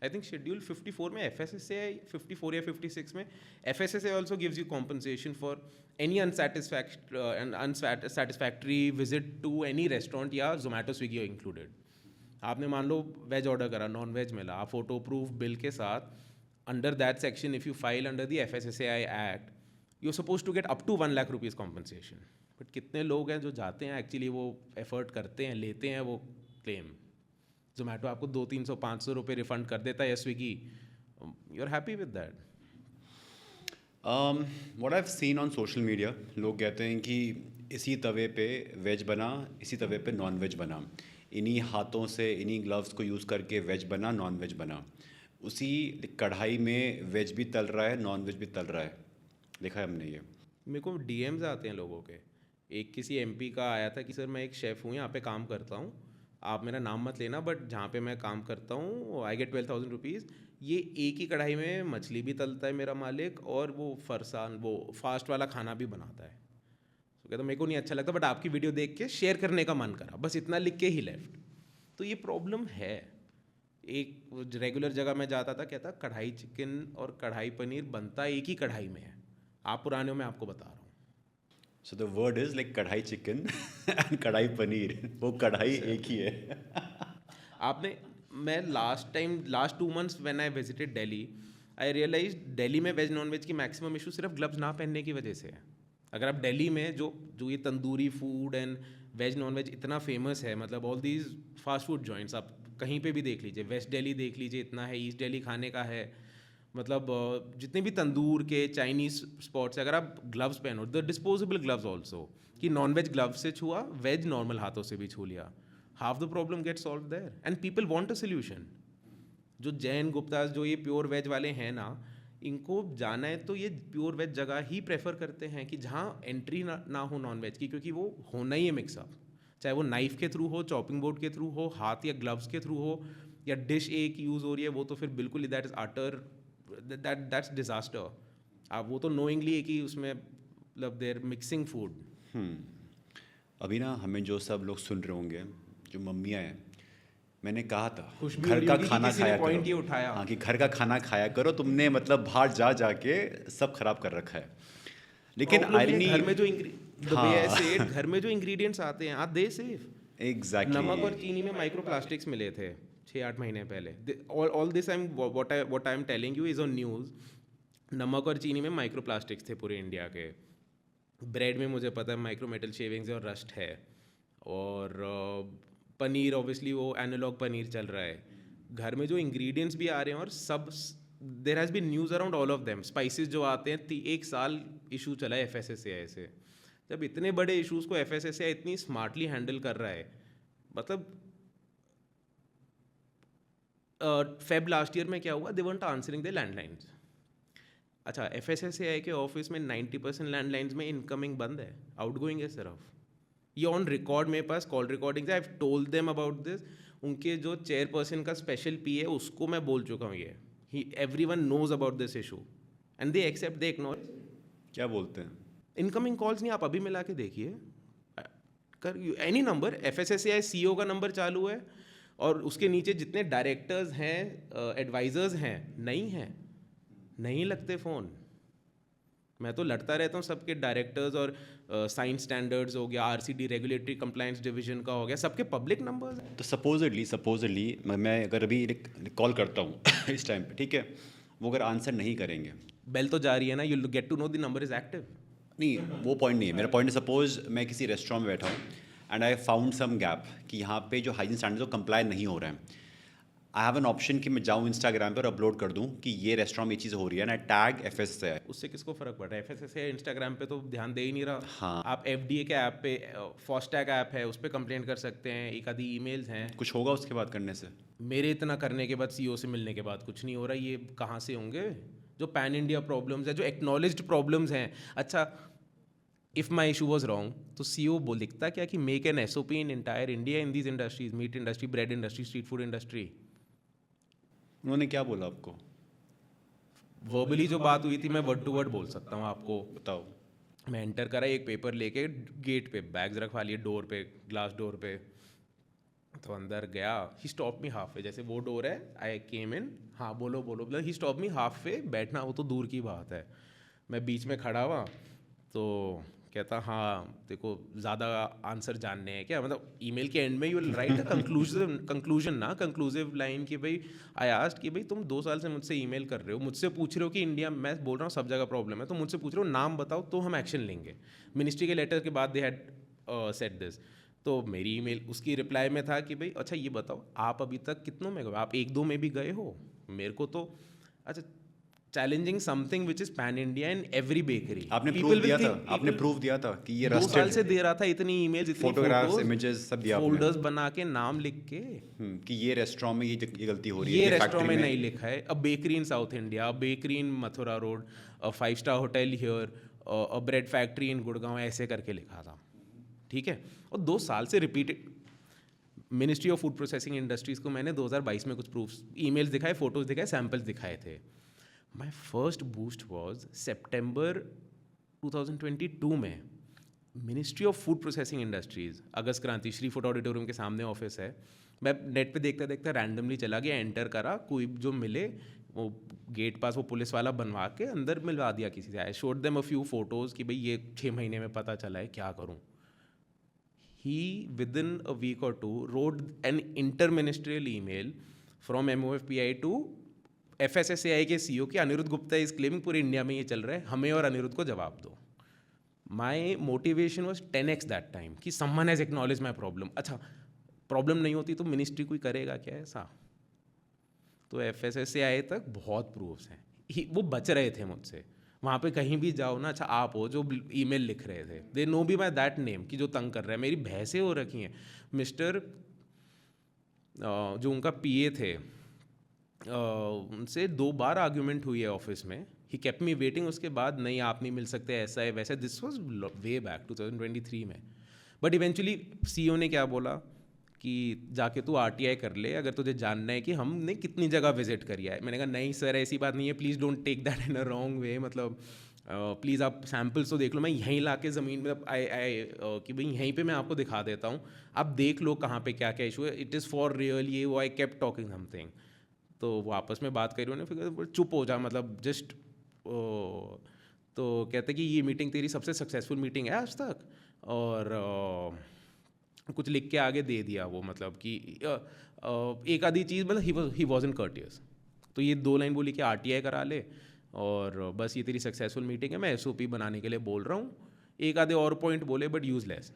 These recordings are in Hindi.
आई थिंक शेड्यूल 54 में FSSAI 54 या 56 में FSSAI also gives you compensation for any unsatisfactory visit to any restaurant या Zomato Swiggy included. आपने मान लो वेज ऑर्डर करा, नॉन वेज मिला, आप फोटो प्रूफ बिल के साथ under that section if you file under the FSSAI act you are suppose to get up to 1 lakh rupees compensation. But कितने लोग हैं जो जाते हैं एक्चुअली वो एफर्ट करते हैं, लेते हैं वो क्लेम. जोमेटो आपको 200-300-500 रुपये रिफंड कर देता है या Swiggy, you are happy with that? What I have seen on social media, लोग कहते हैं कि इसी तवे पे वेज बना, इसी तवे पे नॉन वेज बना, इन्हीं हाथों से इन्हीं ग्लव्स को यूज़ करके वेज बना, नॉन वेज बना, उसी कढ़ाई में वेज भी तल रहा है, नॉन वेज भी तल रहा है. देखा है हमने ये. मेरे को DMs आते हैं लोगों के. एक किसी MP का आया था कि सर मैं एक शेफ़ हूँ, यहाँ पे काम करता हूँ, आप मेरा नाम मत लेना, बट जहाँ पे मैं काम करता हूँ आई गेट 12,000 रुपीज़. ये एक ही कढ़ाई में मछली भी तलता है मेरा मालिक, और वो फरसान वो फास्ट वाला खाना भी बनाता है. तो कहता मेरे को नहीं अच्छा लगता, बट आपकी वीडियो देख के शेयर करने का मन करा, बस इतना लिख के ही लेफ्ट. तो ये प्रॉब्लम है. एक रेगुलर जगह में जाता था, कहता कढ़ाई चिकन और कढ़ाई पनीर बनता एक ही कढ़ाई में है. आप पुराने में आपको बता रहा हूँ. So the word is like kadai chicken and kadai paneer, वो कढ़ाई एक ही है. आपने मैं last 2 months when I visited Delhi, I realize Delhi में वेज नॉन वेज की मैक्सिमम इशू सिर्फ ग्लव्स ना पहनने की वजह से है. अगर आप दिल्ली में जो ये tandoori food and veg non veg इतना फेमस है, मतलब all these fast food joints आप कहीं पे भी देख लीजिए, वेस्ट दिल्ली देख लीजिए इतना है, ईस्ट दिल्ली खाने का है, मतलब जितने भी तंदूर के चाइनीज़ स्पॉट्स है, अगर आप ग्लव्स पहनो, द डिस्पोजेबल ग्लव्स ऑल्सो, कि नॉन वेज ग्लव्स से छुआ, वेज नॉर्मल हाथों से भी छू लिया, half the problem get solve there and people want a solution. जो जैन गुप्ता जो ये प्योर वेज वाले हैं ना, इनको जाना है तो ये प्योर वेज जगह ही प्रेफर करते हैं कि जहाँ एंट्री ना हो नॉन वेज की, क्योंकि वो होना ही है मिक्सअप, चाहे वो नाइफ के थ्रू हो, चॉपिंग बोर्ड के थ्रू हो, हाथ या ग्लव्स के थ्रू हो, या डिश एक यूज़ हो रही है, वो तो फिर बिल्कुल that is utter that's disaster. आप वो तो नोइंगली है कि उसमें मतलब देर मिक्सिंग फूड. अभी ना हमें जो सब लोग सुन रहे होंगे, जो मम्मियाँ हैं, मैंने कहा था खुश भी घर हो रही का होगी कि खाना किसी ने खाया point ये करो. उठाया. हाँ, कि घर का खाना खाया करो. तुमने मतलब बाहर जा जाके सब खराब कर रखा है. लेकिन Problem ये आयरनी, घर में जो the way I say it, हाँ घर में जो इंग्रेडिएंट्स आते हैं, आर दे सेफ? एग्जैक्टली. नमक और चीनी में माइक्रोप्लास्टिक्स मिले थे 6-8 महीने पहले. All this what I am telling you is on news. नमक और चीनी में माइक्रोप्लास्टिक्स थे पूरे इंडिया के. ब्रेड में मुझे पता है माइक्रो मेटल शेविंग्स और रस्ट है. और पनीर ऑब्वियसली वो एनालॉग पनीर चल रहा है. घर में जो इंग्रेडिएंट्स भी आ रहे हैं, और सब there has been news around all of them. Spices जो आते हैं, 1 साल इशू चला है FSSAI से. जब इतने बड़े इश्यूज़ को FSSAI इतनी स्मार्टली हैंडल कर रहा है, मतलब फेब लास्ट ईयर में क्या हुआ, दे वंट आंसरिंग द लैंडलाइंस. अच्छा, FSSAI के ऑफिस में 90% लैंडलाइंस में इनकमिंग बंद है, आउटगोइंग है सिर्फ. ये ऑन रिकॉर्ड मेरे पास कॉल रिकॉर्डिंग्स है. I have told them about this. उनके जो चेयरपर्सन का स्पेशल PA है उसको मैं बोल चुका हूँ ये. Everyone knows about this issue and they accept, they ignore. क्या बोलते हैं? इनकमिंग कॉल्स नहीं, आप अभी मिला के देखिए, कर एनी नंबर, FSSAI CEO का नंबर चालू है, और उसके नीचे जितने डायरेक्टर्स हैं, एडवाइजर्स हैं, नहीं लगते फ़ोन. मैं तो लड़ता रहता हूँ सबके डायरेक्टर्स, और साइंस स्टैंडर्ड्स हो गया, RCD रेगुलेटरी कंप्लायंस डिवीजन का हो गया, सबके पब्लिक नंबर्स हैं. तो सपोजली मैं अगर अभी कॉल करता हूँ इस टाइम पे, ठीक है, वो अगर आंसर नहीं करेंगे, बेल तो जा रही है ना, you get to know the number is active. नहीं वो पॉइंट नहीं है. मेरा पॉइंट है, सपोज मैं किसी रेस्टोरेंट में बैठा हूँ and I found some gap कि यहाँ पे जो हाइजीन स्टैंडर्ड्स वो कंप्लाई नहीं हो रहे हैं. आई हैव एन ऑप्शन कि मैं जाऊँ इंस्टाग्राम पर अपलोड कर दूँ कि ये रेस्टोरेंट में ये चीज़ हो रही है ना, टैग FSSAI. उससे किसको फ़र्क पड़ रहा है? FSSAI इंस्टाग्राम पे तो ध्यान दे ही नहीं रहा. हाँ. आप FDA के ऐप पे, फास्टैग ऐप है, उस पर कंप्लेंट कर सकते हैं. एक आधी ईमेल्स हैं. कुछ होगा उसके बाद करने से? मेरे इतना करने के बाद, CEO से मिलने के बाद कुछ नहीं हो रहा. ये कहाँ से होंगे जो पैन इंडिया प्रॉब्लम्स है, जो एक्नॉलेज्ड प्रॉब्लम्स हैं? अच्छा, if my issue was wrong तो CEO बोल लिखता क्या कि make an SOP in entire India in these industries, meat industry, bread industry, street food industry. उन्होंने क्या बोला आपको? वर्बली जो बात हुई थी मैं वर्ड टू वर्ड बोल सकता हूँ आपको. बताओ. मैं एंटर करा, एक पेपर लेके गेट पे बैग्स रखवा लिए, डोर पे, ग्लास डोर पे. तो अंदर गया, ही स्टॉप मी हाफ वे, जैसे वो डोर है, आई केम इन, हाँ बोलो बोलो, मतलब ही स्टॉप मी हाफ वे, बैठना वो तो दूर की बात है, मैं बीच में खड़ा हुआ, तो कहता हाँ देखो ज़्यादा आंसर जानने हैं क्या, मतलब ईमेल के एंड में you will write a conclusion ना, कंक्लूसिव लाइन कि भाई आई आस्क्ड कि भाई तुम 2 साल से मुझसे ईमेल कर रहे हो, मुझसे पूछ रहे हो कि इंडिया, मैं बोल रहा हूँ सब जगह प्रॉब्लम है, तो मुझसे पूछ रहे हो नाम बताओ तो हम एक्शन लेंगे, मिनिस्ट्री के लेटर के बाद दे हैड सेड दिस। तो मेरी ईमेल उसकी रिप्लाई में था कि भाई अच्छा ये बताओ आप अभी तक कितनों में गए, आप 1-2 में भी गए हो, मेरे को तो अच्छा challenging something which is pan India in every bakery, आपने प्रूफ दिया था कि ये 2 साल रस्टेड से दे रहा था, इतनी ईमेल्स, इतनी फोटोग्राफ्स, फोटोज, इमेजेस सब दिया आपने फोल्डर्स बना के नाम लिख के, कि ये रेस्टोरेंट में ये गलती हो रही है, ये ये रेस्टोरेंट फैक्ट्री में नहीं लिखा है, अ bakery in south India, a bakery in Mathura road, a 5 star hotel here, a bread factory in Gurgaon, ऐसे करके लिखा था, ठीक है। और 2 साल से repeated, ministry of food processing industries को मैंने 2022 में कुछ प्रूफ्स, ईमेल्स दिखाए, फोटोज दिखाए, सैम्पल्स दिखाए थे। My first boost was September 2022 में, ministry of food processing industries, August Kranti, Shri food auditorium के सामने ऑफिस है, मैं नेट पे देखता देखता रैंडमली चला गया, एंटर करा, कोई जो मिले वो गेट पास वो पुलिस वाला बनवा के अंदर मिलवा दिया किसी से, I showed them a few photos कि भाई ये 6 महीने में पता चला है, क्या करूँ। He within a week or two wrote an interministerial email from MOFPI to FSSAI के CEO कि अनिरुद्ध गुप्ता इज क्लेमिंग पूरे इंडिया में ये चल रहा है, हमें और अनिरुद्ध को जवाब दो। My motivation was 10x that time कि someone has acknowledge my problem. अच्छा प्रॉब्लम नहीं होती तो मिनिस्ट्री कोई करेगा क्या ऐसा? तो FSSAI तक बहुत प्रूफ्स हैं, वो बच रहे थे मुझसे। वहाँ पे कहीं भी जाओ ना, अच्छा आप हो जो ईमेल लिख रहे थे, they know be by that name कि जो तंग कर रहा है, मेरी भैंसें हो रखी हैं। मिस्टर जो उनका PA थे, उनसे 2 बार आर्ग्यूमेंट हुई है ऑफिस में, ही केप्ट मी वेटिंग, उसके बाद नहीं आप नहीं मिल सकते, ऐसा है वैसा, दिस वॉज वे बैक 2023 में। बट इवेंचुअली CEO ने क्या बोला कि जाके तू RTI कर ले अगर तुझे जानना है कि हमने कितनी जगह विजिट करी है। मैंने कहा नहीं सर ऐसी बात नहीं है, please don't take that in a wrong way, मतलब प्लीज़ आप सैम्पल्स तो देख लो, मैं यहीं ला के ज़मीन में कि भाई यहीं पे मैं आपको दिखा देता हूँ, आप देख लो कहाँ पे क्या क्या इशू है, इट इज़ फॉर रियल, ये वो, आई केप्ट टॉकिंग समथिंग। तो वो आपस में बात करी उन्होंने, फिर चुप हो जा, मतलब जस्ट तो कहते कि ये मीटिंग तेरी सबसे सक्सेसफुल मीटिंग है आज तक, और कुछ लिख के आगे दे दिया वो, मतलब कि एक आधी चीज़, मतलब ही वॉजंट कर्टियस, तो ये 2 लाइन बोली कि RTI करा ले और बस ये तेरी सक्सेसफुल मीटिंग है, मैं SOP बनाने के लिए बोल रहा हूँ, एक आधे और पॉइंट बोले बट यूजलेस।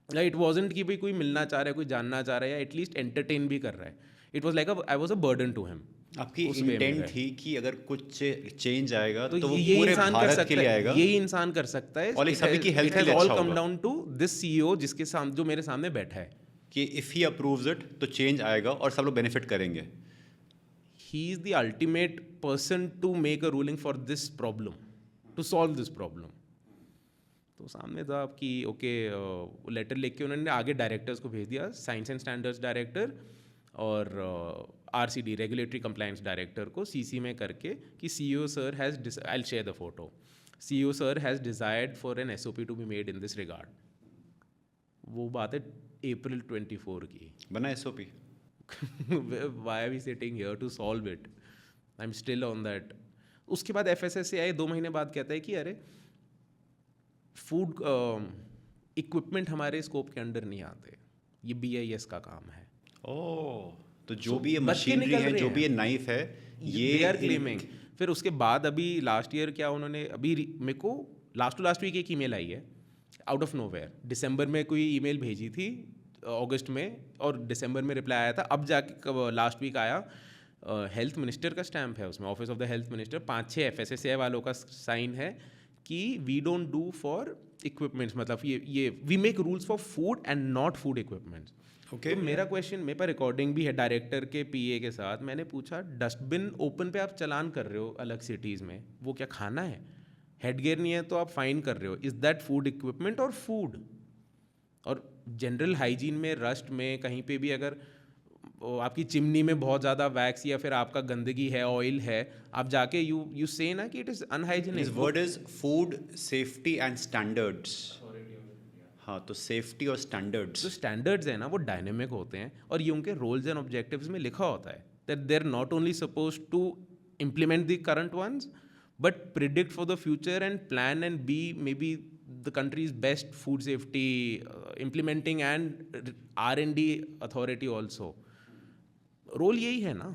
इट वॉजेंट कि भाई कोई मिलना चाह रहा है, कोई जानना चाह रहा है, या एटलीस्ट एंटरटेन भी कर रहा है, it was like I was a burden to him. आपकी इंटेंट थी कि अगर कुछ चेंज आएगा तो वो ये पूरे इंसान कर भारत सकता के लिए है, आएगा, यही इंसान कर सकता है, और सभी की हेल्थ के लिए ऑल अच्छा कम होगा, डाउन टू दिस CEO जिसके सामने, जो मेरे सामने बैठा है, कि इफ़ ही अप्रूव्स इट तो चेंज आएगा और सब लोग बेनिफिट करेंगे। he is the ultimate person to make a ruling for this problem, to solve this problem. तो सामने था कि ओके, लेटर लिख के उन्होंने आगे डायरेक्टर्स को भेज दिया, साइंस एंड स्टैंडर्ड्स डायरेक्टर और RCD रेगुलेटरी कंप्लायंस डायरेक्टर को CC में करके कि CEO sir has, I will share the photo, CEO sir has desired for an SOP to be made in this regard. वो बात है April 24 की। बना SOP? Why are we sitting here to solve it? I'm still on that. उसके बाद FSSAI 2 महीने बाद कहता है कि अरे फूड इक्विपमेंट हमारे स्कोप के अंडर नहीं आते, ये BIS का काम है। ओह, तो जो भी ये बच के मशीनरी निकल है, रहे जो हैं। भी ये नाइफ है, ये दे आर क्लेमिंग। फिर उसके बाद अभी लास्ट ईयर क्या उन्होंने, अभी मेरे को लास्ट टू लास्ट वीक एक ईमेल आई है आउट ऑफ नोवेयर, दिसंबर में कोई ईमेल भेजी थी अगस्त में, और दिसंबर में रिप्लाई आया था, अब जाके लास्ट वीक आया, हेल्थ मिनिस्टर का स्टैम्प है उसमें, office of the health minister, 5-6 FSSAI वालों का साइन है कि we don't do for equipments, मतलब ये we make rules for food and not food equipments. तो मेरा क्वेश्चन, मेरे पास रिकॉर्डिंग भी है डायरेक्टर के PA के साथ, मैंने पूछा डस्टबिन ओपन पे आप चलान कर रहे हो अलग सिटीज़ में, वो क्या खाना है? हेडगेयर नहीं है तो आप फाइन कर रहे हो, इज़ दैट फूड इक्विपमेंट और फूड? और जनरल हाइजीन में, रस्ट में, कहीं पे भी अगर आपकी चिमनी में बहुत ज़्यादा वैक्स या फिर आपका गंदगी है, ऑयल है, आप जाके यू से ना कि it is unhygienic. His word is food safety and standards. हाँ, तो सेफ्टी और स्टैंडर्ड्स। जो स्टैंडर्ड्स हैं ना वो डायनेमिक होते हैं और ये उनके रोल्स एंड ऑब्जेक्टिव्स में लिखा होता है that they are not only suppose to implement the current ones but predict for the future and plan and be maybe the country's best food safety implementing and R&D authority also. Role यही है ना.